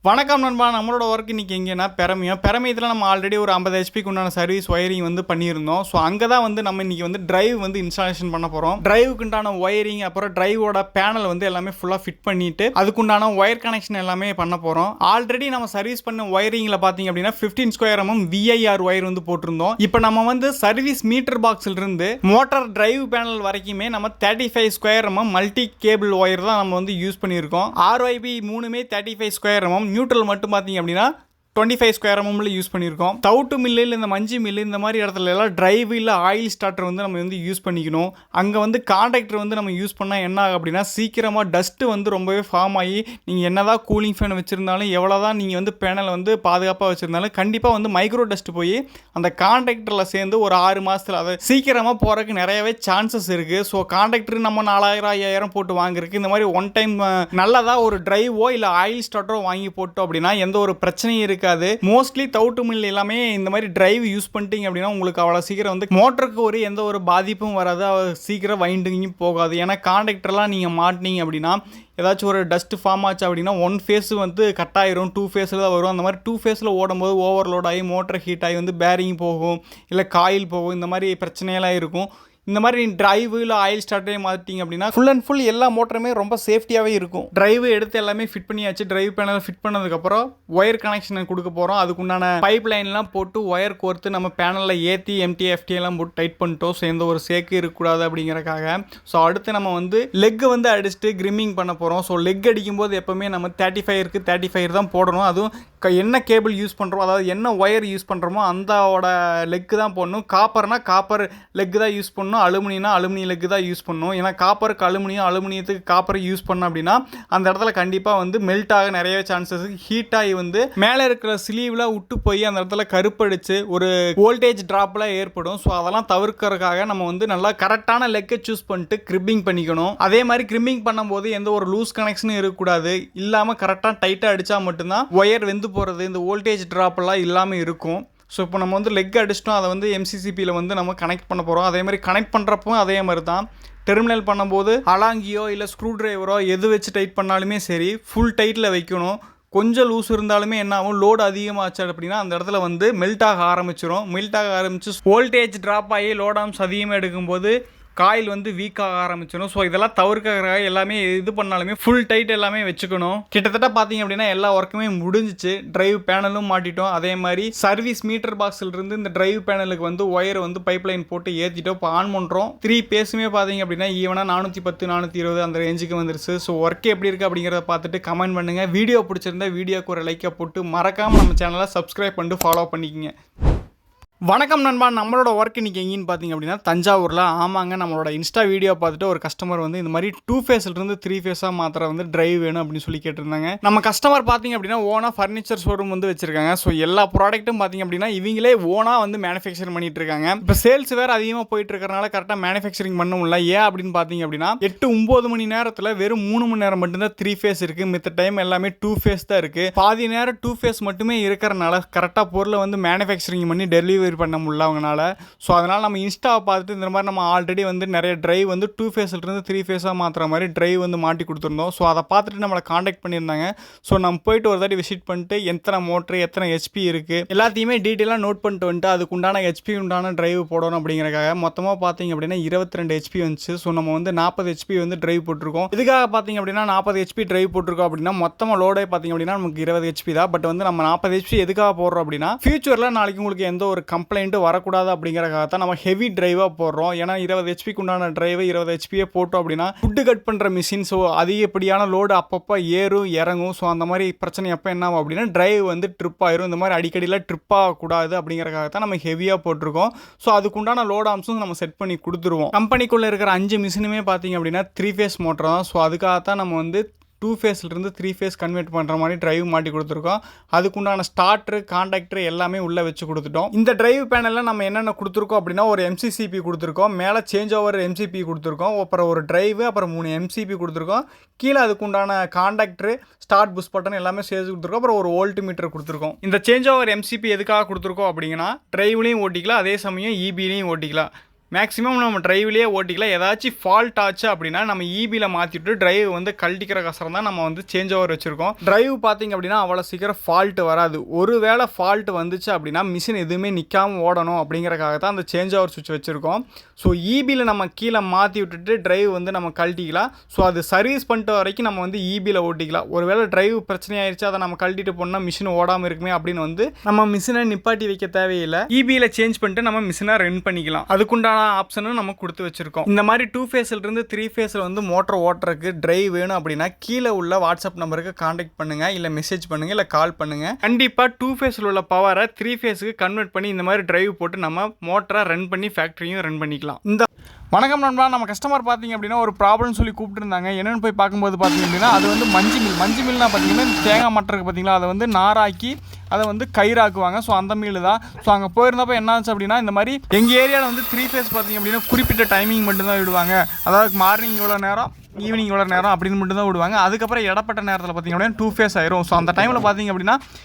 வணக்கம் நண்பா. நம்மளோட ஒர்க் இன்னைக்கு எங்கேன்னா பெரமியத்தில் நம்ம ஆல்ரெடி ஒரு 50 ஹெச்பிக்கு உண்டான சர்வீஸ் ஒயரிங் வந்து பண்ணியிருந்தோம். ஸோ அங்கே தான் வந்து நம்ம இன்னைக்கு வந்து டிரைவ் வந்து இன்ஸ்டாலேஷன் பண்ண போகிறோம். டிரைவுக்கு உண்டான ஒயரிங் அப்புறம் டிரைவோட பேனல் வந்து எல்லாமே ஃபுல்லாக ஃபிட் பண்ணிட்டு அதுக்குண்டான ஒயர் கனெக்ஷன் எல்லாமே பண்ண போகிறோம். ஆல்ரெடி நம்ம சர்வீஸ் பண்ண ஒயரிங்கில் பார்த்தீங்க அப்படின்னா 15 ஸ்கொயர் mm VIR ஒயர் வந்து போட்டிருந்தோம். இப்போ நம்ம வந்து சர்வீஸ் மீட்டர் பாக்ஸில் இருந்து மோட்டார் டிரைவ் பேனல் வரைக்குமே நம்ம 35 square mm multi cable wire தான் நம்ம வந்து யூஸ் பண்ணியிருக்கோம். RYB மூணுமே 35 ஸ்கொயர் mm, நியூட்ரல் மட்டும் பார்த்தீங்க அப்படின்னா 25 ஸ்கொயர் mm யூஸ் பண்ணியிருக்கோம். தவுட்டு மில்லு இல்லை இந்த மஞ்சி மில்லு இந்த மாதிரி இடத்துல எல்லாம் டிரைவ் இல்லை ஆயில் ஸ்டார்டர் வந்து நம்ம வந்து யூஸ் பண்ணிக்கணும். அங்கே வந்து கான்டாக்டர் வந்து நம்ம யூஸ் பண்ணால் என்ன ஆகும் அப்படின்னா சீக்கிரமாக டஸ்ட்டு வந்து ரொம்பவே ஃபார்ம் ஆகி நீங்கள் என்னதான் கூலிங் ஃபேன் வச்சுருந்தாலும் எவ்வளோதான் நீங்கள் வந்து பேனல் வந்து பாதுகாப்பாக வச்சுருந்தாலும் கண்டிப்பாக வந்து மைக்ரோ டஸ்ட் போய் அந்த கான்டாக்டரில் சேர்ந்து ஒரு 6 மாதத்தில் அதை சீக்கிரமாக போகிறதுக்கு நிறையவே சான்சஸ் இருக்குது. ஸோ கான்டாக்டர் நம்ம 4000 5000 போட்டு வாங்குறதுக்கு இந்த மாதிரி ஒன் டைம் நல்லதாக ஒரு டிரைவோ இல்லை ஆயில் ஸ்டார்டரோ வாங்கி போட்டோம் அப்படின்னா எந்த ஒரு பிரச்சனையும் இருக்காது. மோஸ்ட்லி தவுட்டு மில் எல்லாமே இந்த மாதிரி டிரைவ் யூஸ் பண்ணிட்டீங்க அப்படின்னா உங்களுக்கு அவ்வளோ சீக்கிரம் வந்து மோட்டருக்கு எந்த ஒரு பாதிப்பும் வராது, சீக்கிரம் வைண்டிங்கும் போகாது. ஏன்னா கான்டாக்டர்லாம் நீங்கள் மாட்டினீங்க அப்படின்னா ஏதாச்சும் ஒரு டஸ்ட் ஃபார்ம் ஆச்சு அப்படின்னா 1 ஃபேஸ் வந்து கட் ஆயிரும், 2 ஃபேஸில் தான் வரும். அந்த மாதிரி 2 ஃபேஸில் ஓடும்போது ஓவர்லோட் ஆகி மோட்டர் ஹீட் ஆகி வந்து பேரிங் போகும் இல்லை காயில் போகும், இந்த மாதிரி பிரச்சனையெல்லாம் இருக்கும். இந்த மாதிரி டிரைவ் இல்லை ஆயில் ஸ்டார்டரே மாற்றிட்டீங்க அப்படின்னா ஃபுல் அண்ட் ஃபுல் எல்லா மோட்டருமே ரொம்ப சேஃப்டியாகவே இருக்கும். டிரைவ் எடுத்து எல்லாமே ஃபிட் பண்ணியாச்சு. டிரைவ் பேனல் ஃபிட் பண்ணதுக்கப்புறம் ஒயர் கனெக்ஷன் கொடுக்க போகிறோம். அதுக்குண்டான பைப் லைன்லாம் போட்டு ஒயர் கோர்த்து நம்ம பேனலில் ஏற்றி MT FT எல்லாம் போட்டு டைட் பண்ணிட்டோம். ஸோ எந்த ஒரு சேக்கு இருக்கக்கூடாது அப்படிங்கிறக்காக. ஸோ அடுத்து நம்ம வந்து லெக் வந்து அடிச்சுட்டு கிரிம்மிங் பண்ண போகிறோம். ஸோ லெக் அடிக்கும்போது எப்போவுமே நம்ம 35 தான் போடணும். அதுவும் என்ன கேபிள் யூஸ் பண்ணுறோம், அதாவது என்ன ஒயர் யூஸ் பண்ணுறோமோ அந்தோட லெக்கு தான் போடணும். காப்பர்னா காப்பர் லெக் தான் யூஸ் பண்ணணும், அலுமினியம்னா அலுமினியம் லெக் தான் யூஸ் பண்ணணும். ஏன்னா காப்பருக்கு அலுமினியத்துக்கு காப்பர் யூஸ் பண்ணோம் அப்படின்னா அந்த இடத்துல கண்டிப்பாக வந்து மெல்ட் ஆக நிறைய சான்சஸ், ஹீட் ஆகி வந்து மேலே இருக்கிற ஸ்லீவில் விட்டு போய் அந்த இடத்துல கருப்படிச்சு ஒரு வோல்டேஜ் ட்ராப்லாம் ஏற்படும். ஸோ அதெல்லாம் தவிர்க்கிறதுக்காக நம்ம வந்து நல்லா கரெக்டான லெக்கை சூஸ் பண்ணிட்டு கிரிப்பிங் பண்ணிக்கணும். அதே மாதிரி கிரிப்பிங் பண்ணும்போது எந்த ஒரு லூஸ் கனெக்ஷனும் இருக்கக்கூடாது. இல்லாமல் கரெக்டாக டைட்டாக அடித்தா மட்டும்தான் ஒயர் வெந்து போகிறது, இந்த வோல்டேஜ் ட்ராப்லாம் இல்லாமல் இருக்கும். ஸோ இப்போ நம்ம வந்து லெக் அடிச்சிட்டோம், அதை வந்து MCCPயில் வந்து நம்ம கனெக்ட் பண்ண போகிறோம். அதே மாதிரி கனெக்ட் பண்ணுறப்போ அதே மாதிரி தான் டெர்மினல் பண்ணும்போது அலாங்கியோ இல்லை ஸ்க்ரூ ட்ரைவரோ எது வச்சு டைட் பண்ணாலுமே சரி ஃபுல் டைட்டில் வைக்கணும். கொஞ்சம் லூஸ் இருந்தாலுமே என்ன ஆகும், லோடு அதிகமாச்சு அப்படின்னா அந்த இடத்துல வந்து மெல்ட் ஆக ஆரம்பிச்சு வோல்டேஜ் ட்ராப் ஆகி லோட் ஆம்ஸ் அதிகமாக எடுக்கும்போது காயில் வந்து வீக்காக ஆரம்பிச்சிடும். ஸோ இதெல்லாம் தவிர்க்கிறதுக்காக எல்லாமே இது பண்ணாலுமே ஃபுல் டைட் எல்லாமே வச்சுக்கணும். கிட்டத்தட்ட பார்த்தீங்க அப்படின்னா எல்லா ஒர்க்குமே முடிஞ்சிச்சு. டிரைவ் பேனலும் மாட்டிட்டோம். அதே மாதிரி சர்வீஸ் மீட்டர் பாக்ஸில் இருந்து இந்த டிரைவ் பேனலுக்கு வந்து ஒயர் வந்து பைப் லைன் போட்டு ஏற்றிட்டோம். இப்போ ஆன் பண்ணுறோம். 3 பேஸுமே பார்த்தீங்க அப்படின்னா ஈவனாக 410 420 அந்த ரேஞ்சுக்கு வந்துருச்சு. ஸோ ஒர்க் எப்படி இருக்குது அப்படிங்கிறத பார்த்துட்டு கமெண்ட் பண்ணுங்கள். வீடியோ பிடிச்சிருந்தா வீடியோக்கு ஒரு லைக்கை போட்டு மறக்காமல் நம்ம சேனலை சப்ஸ்கிரைப் பண்ணிட்டு ஃபாலோ பண்ணிக்கங்க. வணக்கம் நண்பா. நம்மளோட ஒர்க் இன்றைக்கி எங்கேன்னு பார்த்தீங்க அப்படின்னா தஞ்சாவூரில். ஆமாங்க, நம்மளோட இன்ஸ்டா வீடியோ பார்த்துட்டு ஒரு கஸ்டமர் வந்து இந்த மாதிரி 2 ஃபேஸ்லேருந்து 3 ஃபேஸாக மாத்திர வந்து டிரைவ் வேணும் அப்படின்னு சொல்லி கேட்டிருந்தாங்க. நம்ம கஸ்டமர் பார்த்தீங்க அப்படின்னா ஓனாக ஃபர்னிச்சர் ஷோரூம் வந்து வச்சிருக்காங்க. ஸோ எல்லா ப்ராடக்ட்டும் பார்த்தீங்க அப்படின்னா இவங்களே ஓனாக வந்து மேனுஃபேக்சர் பண்ணிட்டு இருக்காங்க. இப்போ சேல்ஸ் வேறு அதிகமாக போயிட்டு இருக்கிறனால கரெக்டாக மேனுஃபேக்சரிங் பண்ண முடியல. ஏன் அப்படின்னு பார்த்தீங்க அப்படின்னா 8-9 மணி நேரத்தில் வெறும் 3 மணி நேரம் மட்டும்தான் 3 ஃபேஸ் இருக்குது. மித்த டைம் எல்லாமே 2 ஃபேஸ் தான் இருக்குது. பாதி நேரம் 2 ஃபேஸ் மட்டுமே இருக்கிறனால கரெக்டாக பொருளை வந்து மேனுஃபேக்சரிங் பண்ணி டெலிவரி பண்ண முடியல அவங்களால. ஸோ அதனால் நம்ம இன்ஸ்டாவை பார்த்துட்டு இந்த மாதிரி நம்ம ஆல்ரெடி வந்து நிறைய டிரைவ் வந்து 2 ஃபேஸ்லேருந்து 3 ஃபேஸாக மாற்றுற மாதிரி டிரைவ் வந்து மாட்டி கொடுத்துருந்தோம். ஸோ அதை பார்த்துட்டு நம்மளை காண்டாக்ட் பண்ணியிருந்தாங்க. ஸோ நம்ம போயிட்டு ஒரு தாட்டி விசிட் பண்ணிட்டு எத்தனை மோட்ரு எத்தனை HP இருக்குது எல்லாத்தையுமே டீட்டெயிலாக நோட் பண்ணிட்டு வந்துட்டு அதுக்குண்டான HP உண்டான டிரைவ் போடணும் அப்படிங்கிறக்காக மொத்தமாக பார்த்தீங்க அப்படின்னா 22 HP வந்துச்சு. ஸோ நம்ம வந்து 40 HP வந்து டிரைவ் போட்டிருக்கோம். இதுக்காக பார்த்தீங்க அப்படின்னா 40 HP டிரைவ் போட்டிருக்கோம் அப்படின்னா மொத்தமாக லோடே பார்த்தீங்க அப்படின்னா நமக்கு 20 HP தான். பட் வந்து நம்ம 40 HP எதுக்காக போடுறோம் அப்படின்னா ஃபியூச்சரில் நாளைக்கு உங்களுக்கு எந்த ஒரு கம்ப்ளைண்ட் வரக்கூடாது அப்படிங்கிறக்காக தான் நம்ம ஹெவி டிரைவாக போடுறோம். ஏன்னா 20 HPக்கு உண்டான டிரைவை 20 HPயே போட்டோம் அப்படின்னா ஃபுட்டு கட் பண்ணுற மிஷின், ஸோ அதிகப்படியான லோடு அப்பப்போ ஏறும் இறங்கும். ஸோ அந்த மாதிரி பிரச்சனை எப்போ என்ன ஆகும் அப்படின்னா டிரைவ் வந்து ட்ரிப் ஆயிரும். இந்த மாதிரி அடிக்கடியில் ட்ரிப் ஆகக்கூடாது அப்படிங்கிறக்காக தான் நம்ம ஹெவியாக போட்டிருக்கோம். ஸோ அதுக்குண்டான லோட் ஆம்ஸும் நம்ம செட் பண்ணி கொடுத்துருவோம். கம்பெனிக்குள்ளே இருக்கிற 5 மிஷினுமே பார்த்தீங்க அப்படின்னா 3 ஃபேஸ் மோட்டர் தான். ஸோ அதுக்காக தான் நம்ம வந்து 2 ஃபேஸ்லேருந்து 3 ஃபேஸ் கன்வெர்ட் பண்ணுற மாதிரி டிரைவ் மாட்டி கொடுத்துருக்கோம். அதுக்குண்டான ஸ்டார்ட்ரு கான்டாக்டர் எல்லாமே உள்ளே வச்சு கொடுத்துட்டோம். இந்த டிரைவ் பேனலில் நம்ம என்னென்ன கொடுத்துருக்கோம் அப்படின்னா ஒரு MCCP கொடுத்துருக்கோம், மேலே சேஞ்ச் ஓவர் MCP கொடுத்துருக்கோம், அப்புறம் ஒரு டிரைவு, அப்புறம் 3 MCP கொடுத்துருக்கோம், கீழே அதுக்குண்டான கான்டாக்டர் ஸ்டார்ட் புஷ் பட்டன் எல்லாமே சேர்த்து கொடுத்துருக்கோம், அப்புறம் ஒரு வோல்ட் மீட்டர் கொடுத்துருக்கோம். இந்த சேஞ்ச் ஓவர் MCP எதுக்காக கொடுத்துருக்கோம் அப்படிங்கன்னா டிரைவ்லையும் ஓட்டிக்கலாம், அதே சமயம் EBலையும் ஓட்டிக்கலாம். மேக்ஸிமம் நம்ம டிரைவ்லேயே ஓட்டிக்கலாம். ஏதாச்சும் ஃபால்ட் ஆச்சு அப்படின்னா நம்ம ஈபியில் மாற்றிட்டு டிரைவ் வந்து கழட்டிக்கிற கசரம் தான் நம்ம வந்து சேஞ்ச் ஓவர் வச்சுருக்கோம். டிரைவ் பார்த்திங்க அப்படின்னா அவ்வளோ சீக்கிரம் ஃபால்ட்டு வராது. ஒரு வேளை ஃபால்ட்டு வந்துச்சு அப்படின்னா மிஷின் எதுவுமே நிற்காமல் ஓடணும் அப்படிங்கிறக்காக தான் அந்த சேஞ்ச் ஓவர் சுவிட்ச் வச்சுருக்கோம். ஸோ ஈபியில் நம்ம கீழே மாற்றி விட்டுட்டு டிரைவ் வந்து நம்ம கழட்டிக்கலாம். ஸோ அது சர்வீஸ் பண்ணிட்டு வரைக்கும் நம்ம வந்து ஈபியில் ஓட்டிக்கலாம். ஒரு வேளை டிரைவ் பிரச்சனையாயிருச்சு அதை நம்ம கழட்டிட்டு போனால் மிஷின் ஓடாமல் இருக்குமே அப்படின்னு வந்து நம்ம மிஷினை நிப்பாட்டி வைக்க தேவையில்லை. ஈபியில் சேஞ்ச் பண்ணிட்டு நம்ம மிஷினை ரன் பண்ணிக்கலாம். அதுக்குண்டான ஆப்ஷனும் நம்ம கொடுத்து வச்சிருக்கோம். இந்த மாதிரி 2 ஃபேஸ்ல இருந்து 3 ஃபேஸ்ல வந்து மோட்டர் ஓட்டுறதுக்கு டிரைவ் வேணும் அப்படின்னா கீழே உள்ள வாட்ஸ்அப் நம்பருக்கு கான்டாக்ட் பண்ணுங்க, இல்லை மெசேஜ் பண்ணுங்க, இல்லை கால் பண்ணுங்க. கண்டிப்பாக 2 ஃபேஸில் உள்ள பவரை 3 ஃபேஸுக்கு கன்வெர்ட் பண்ணி இந்த மாதிரி டிரைவ் போட்டு நம்ம மோட்டரை ரன் பண்ணி ஃபேக்ட்ரியும் ரன் பண்ணிக்கலாம். இந்த வணக்கம் நண்பா, நம்ம கஸ்டமர் பார்த்தீங்க அப்படின்னா ஒரு ப்ராப்ளம் சொல்லி கூப்பிட்டுருந்தாங்க. என்னென்னு போய் பார்க்கும்போது பார்த்தீங்க அப்படின்னா அது வந்து மஞ்சு மில்னா பார்த்தீங்கன்னா தேங்காய் மட்டருக்கு பார்த்தீங்களா அதை வந்து நாராக்கி அதை வந்து கயிறாக்குவாங்க. ஸோ அந்த மீல் தான். ஸோ அங்கே போயிருந்தப்போ என்ன ஆச்சு அப்படின்னா இந்த மாதிரி எங்கள் ஏரியாவில் வந்து 3 ஃபேஸ் பார்த்தீங்க அப்படின்னா குறிப்பிட்ட டைமிங் மட்டும்தான் விடுவாங்க. அதாவது மார்னிங் இவ்வளோ நேரம், ஈவினிங் இவ்வளோ நேரம் அப்படின்னு மட்டும் தான் விடுவாங்க. அதுக்கப்புறம் இடப்பட்ட நேரத்தில் பார்த்தீங்க அப்படின்னா 2 ஃபேஸ் ஆயிரும். ஸோ அந்த டைமில் பார்த்தீங்க அப்படின்னா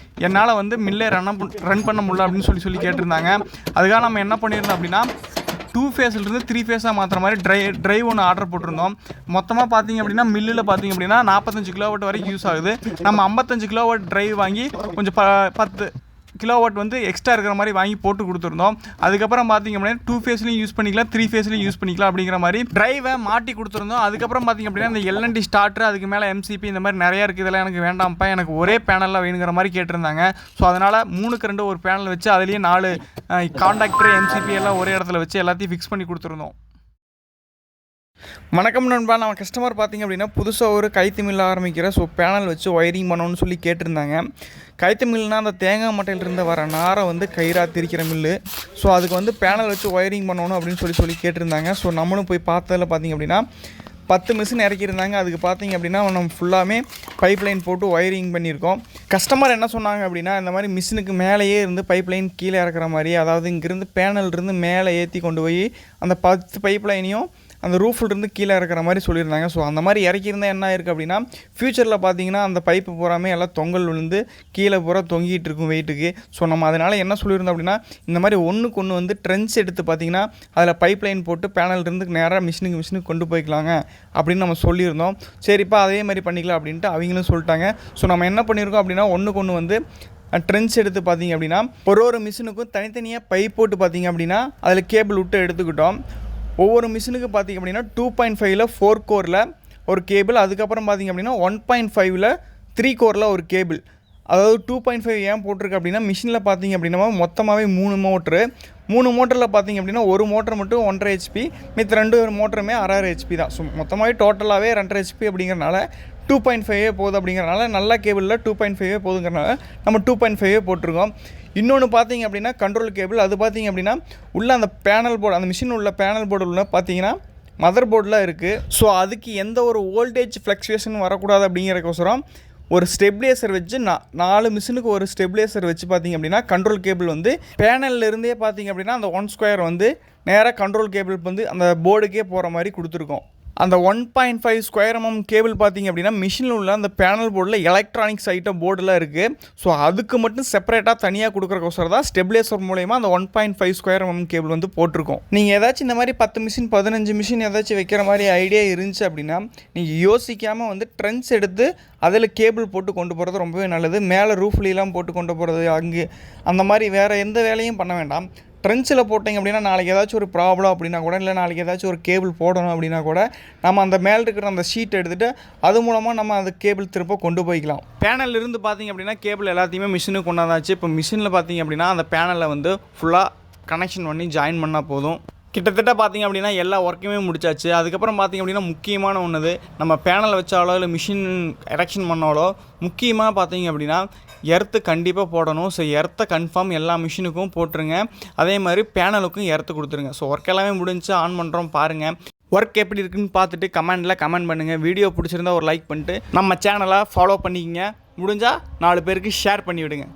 என்னால் வந்து மில்லே ரன் பண்ண முடியல அப்படின்னு சொல்லி கேட்டிருந்தாங்க. அதுக்காக நம்ம என்ன பண்ணியிருந்தோம் அப்படின்னா 2 ஃபேஸ்லேருந்து 3 ஃபேஸாக மாற்றுற மாதிரி டிரைவ் ஒன்று ஆர்டர் போட்டிருந்தோம். மொத்தமாக பார்த்தீங்க அப்படின்னா மில்லில் பார்த்தீங்க அப்படின்னா 45 கிலோவாட் வரைக்கும் யூஸ் ஆகுது. நம்ம 55 கிலோவாட் டிரைவ் வாங்கி கொஞ்சம் 10 கிலோவாட் வந்து எக்ஸ்ட்ரா இருக்கிற மாதிரி வாங்கி போட்டு கொடுத்துருந்தோம். அதுக்கப்புறம் பார்த்தீங்க அப்படின்னா 2 ஃபேஸ்லையும் யூஸ் பண்ணிக்கலாம், 3 ஃபேஸ்லையும் யூஸ் பண்ணிக்கலாம் அப்படிங்கிற மாதிரி டிரைவை மாட்டி கொடுத்துருந்தோம். அதுக்கப்புறம் பார்த்தீங்க அப்படின்னா இந்த எல்என்டி ஸ்டார்டர், அதுக்கு மேலே எம்சிபி, இந்த மாதிரி நிறையா இருக்குது. இதெல்லாம் எனக்கு வேண்டாம்ப்பா, எனக்கு ஒரே பேனலில் வேணுங்கிற மாதிரி கேட்டிருந்தாங்க. ஸோ அதனால் 3க்கு 2 ஒரு பேனல் வச்சு அதுலேயே 4 காண்டாக்டர், எம்சிபி எல்லாம் ஒரே இடத்துல வச்சு எல்லாத்தையும் ஃபிக்ஸ் பண்ணி கொடுத்துருந்தோம். வணக்கம் நண்பா, நம்ம கஸ்டமர் பார்த்திங்க அப்படின்னா புதுசாக ஒரு கைத்து மில் ஆரம்பிக்கிற. ஸோ பேனல் வச்சு ஒயரிங் பண்ணணும்னு சொல்லி கேட்டிருந்தாங்க. கைத்து மில்னால் அந்த தேங்காய் மட்டையிலிருந்து வர நாரை வந்து கயிறாக திரிக்கிற மில்லு. ஸோ அதுக்கு வந்து பேனல் வச்சு ஒயரிங் பண்ணணும் அப்படின்னு சொல்லி கேட்டிருந்தாங்க. ஸோ நம்மளும் போய் பார்த்ததில் பார்த்திங்க அப்படின்னா 10 மிஷின் இறக்கியிருந்தாங்க. அதுக்கு பார்த்திங்க அப்படின்னா நம்ம ஃபுல்லாமே பைப் லைன் போட்டு ஒயரிங் பண்ணியிருக்கோம். கஸ்டமர் என்ன சொன்னாங்க அப்படின்னா இந்த மாதிரி மிஷினுக்கு மேலேயே இருந்து பைப் லைன் கீழே இறக்குற மாதிரி, அதாவது இங்கேருந்து பேனல்லேருந்து மேலே ஏற்றி கொண்டு போய் அந்த 10 பைப் லைனையும் அந்த ரூஃப்லேருந்து கீழே இறக்குற மாதிரி சொல்லியிருந்தாங்க. ஸோ அந்த மாதிரி இறக்கியிருந்தால் என்ன இருக்குது அப்படின்னா ஃப்யூச்சரில் பார்த்தீங்கன்னா அந்த பைப்பு பூராமே எல்லாம் தொங்கல் விழுந்து கீழே பூரா தொங்கிட்டு இருக்கும் வெயிட்டுக்கு. ஸோ நம்ம அதனால் என்ன சொல்லியிருந்தோம் அப்படின்னா இந்த மாதிரி ஒன்றுக்கு ஒன்று வந்து ட்ரென்ச் எடுத்து பார்த்திங்கன்னா அதில் பைப் லைன் போட்டு பேனல்லேருந்து நேராக மிஷினுக்கு கொண்டு போய்க்கலாங்க அப்படின்னு நம்ம சொல்லியிருந்தோம். சரிப்பா அதே மாதிரி பண்ணிக்கலாம் அப்படின்ட்டு அவங்களும் சொல்லிட்டாங்க. ஸோ நம்ம என்ன பண்ணியிருக்கோம் அப்படின்னா ஒன்றுக்கு ஒன்று வந்து ட்ரென்ச் எடுத்து பார்த்திங்க அப்படின்னா ஒரு மிஷினுக்கும் தனித்தனியாக பைப் போட்டு பார்த்திங்க அப்படின்னா அதில் கேபிள் விட்டு எடுத்துக்கிட்டோம். ஒவ்வொரு மிஷினுக்கு பார்த்திங்க அப்படின்னா 2.5ல் 4 கோரில் ஒரு கேபிள், அதுக்கப்புறம் பார்த்திங்க அப்படின்னா 1.5ல் 3 கோரில் ஒரு கேபிள். அதாவது 2.5 ஏன் போட்டிருக்கு அப்படின்னா மிஷினில் பார்த்திங்க அப்படின்னா மொத்தமாகவே 3 மோட்ரு. 3 மோட்டரில் பார்த்திங்க அப்படின்னா ஒரு மோட்டர் மட்டும் 1.5 HP, மித்த 2 மோட்டருமே 1.5 HP தான். ஸோ மொத்தமாகவே டோட்டலாகவே 2.5 HP அப்படிங்கிறனால 2.5 போகுது. அப்படிங்கிறனால நல்ல கேபிளில் 2.5 போதுங்கிறனால நம்ம 2.5 போட்டிருக்கோம். இன்னொன்று பார்த்திங்க அப்படின்னா கண்ட்ரோல் கேபிள். அது பார்த்திங்க அப்படின்னா உள்ள அந்த பேனல் போர்டு, அந்த மிஷின் உள்ள பேனல் போர்டு உள்ள பார்த்திங்கன்னா மதர் போர்டில் இருக்குது. ஸோ அதுக்கு எந்த ஒரு வோல்டேஜ் ஃப்ளக்சுவேஷன் வரக்கூடாது அப்படிங்கிறக்கோசரம் ஒரு ஸ்டெபிலைசர் வச்சு 4 மிஷினுக்கு ஒரு ஸ்டெபிலைசர் வச்சு பார்த்திங்க அப்படின்னா கண்ட்ரோல் கேபிள் வந்து பேனல்லேருந்தே பார்த்திங்க அப்படின்னா அந்த 1 ஸ்கொயர் வந்து நேராக கண்ட்ரோல் கேபிள் வந்து அந்த போர்டுக்கே போகிற மாதிரி கொடுத்துருக்கோம். அந்த 1.5 ஸ்கொயர் mm கேபிள் பார்த்திங்க அப்படின்னா மிஷினில் உள்ள அந்த பேனல் போர்டில் எலக்ட்ரானிக்ஸ் ஐட்டம் போர்டெலாம் இருக்குது. ஸோ அதுக்கு மட்டும் செப்பரேட்டாக தனியாக கொடுக்குறக்கோசரம் தான் ஸ்டெபிலைசர் மூலயமா அந்த 1.5 ஸ்கொயர் mm கேபிள் வந்து போட்டிருக்கோம். நீங்கள் ஏதாச்சும் இந்த மாதிரி 10 மிஷின் 15 மிஷின் ஏதாச்சும் வைக்கிற மாதிரி ஐடியா இருந்துச்சு அப்படின்னா நீங்கள் யோசிக்காமல் வந்து ட்ரென்ச் எடுத்து அதில் கேபிள் போட்டு கொண்டு போகிறது ரொம்பவே நல்லது. மேலே ரூஃப்லாம் போட்டு கொண்டு போகிறது அங்கே அந்த மாதிரி வேறு எந்த வேலையும் பண்ண வேண்டாம். ட்ரென்ச்சில் போட்டிங்க அப்படின்னா நாளைக்கு ஏதாச்சும் ஒரு ப்ராப்ளம் அப்படின்னா கூட, இல்லை நாளைக்கு ஏதாச்சும் ஒரு கேபிள் போடணும் அப்படின்னா கூட நம்ம அந்த மேலே இருக்கிற அந்த ஷீட் எடுத்துகிட்டு அது மூலமாக நம்ம அந்த கேபிள் திரும்ப கொண்டு போய்க்கலாம். பேனலில் இருந்து பார்த்திங்க அப்படின்னா கேபிள் எல்லாத்தையுமே மிஷினுக்கு கொண்டாந்தாச்சு. இப்போ மிஷினில் பார்த்திங்க அப்படின்னா அந்த பேனலில் வந்து ஃபுல்லாக கனெக்ஷன் பண்ணி ஜாயின் பண்ணால் போதும். கிட்டத்தட்ட பார்த்திங்க அப்படின்னா எல்லா ஒர்க்குமே முடிச்சாச்சு. அதுக்கப்புறம் பார்த்திங்க அப்படின்னா முக்கியமான ஒன்று, நம்ம பேனல் வச்சாலோ இல்லை மிஷின் எரெக்ஷன் பண்ணாலோ முக்கியமாக பார்த்திங்க அப்படின்னா எர்த்து கண்டிப்பாக போடணும். ஸோ எர்த்தை கன்ஃபார்ம் எல்லா மிஷினுக்கும் போட்டுருங்க. அதே மாதிரி பேனலுக்கும் எர்த்து கொடுத்துருங்க. ஸோ ஒர்க் எல்லாமே முடிஞ்சு ஆன் பண்ணுறோம் பாருங்கள். ஒர்க் எப்படி இருக்குன்னு பார்த்துட்டு கமெண்ட் பண்ணுங்கள். வீடியோ பிடிச்சிருந்தா ஒரு லைக் பண்ணிட்டு நம்ம சேனலை ஃபாலோ பண்ணிக்கங்க. முடிஞ்சால் 4 பேருக்கு ஷேர் பண்ணிவிடுங்க.